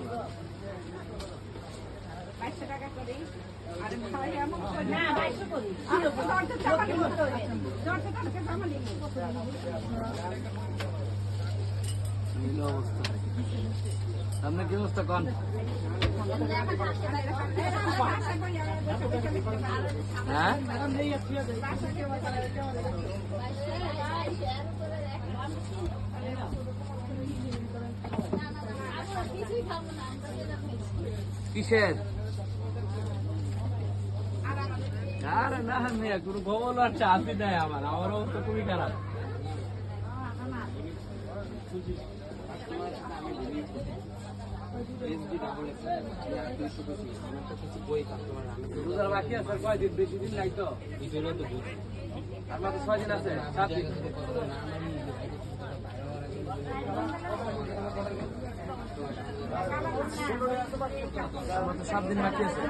2200 টাকা করে আর ভাই এমন না 2200 করি আপনার কি অবস্থা কন? হ্যাঁ কিসের? আরে না মেয়ে কোনো খবর আর চাপই দেয় আমার অবস্থা খুবই খারাপ। বাকি আছে কয়দিন? বেশি দিন নাই তো, আপনার তো 6 দিন আছে, 7 দিন। 7 দিন বাকি আছে।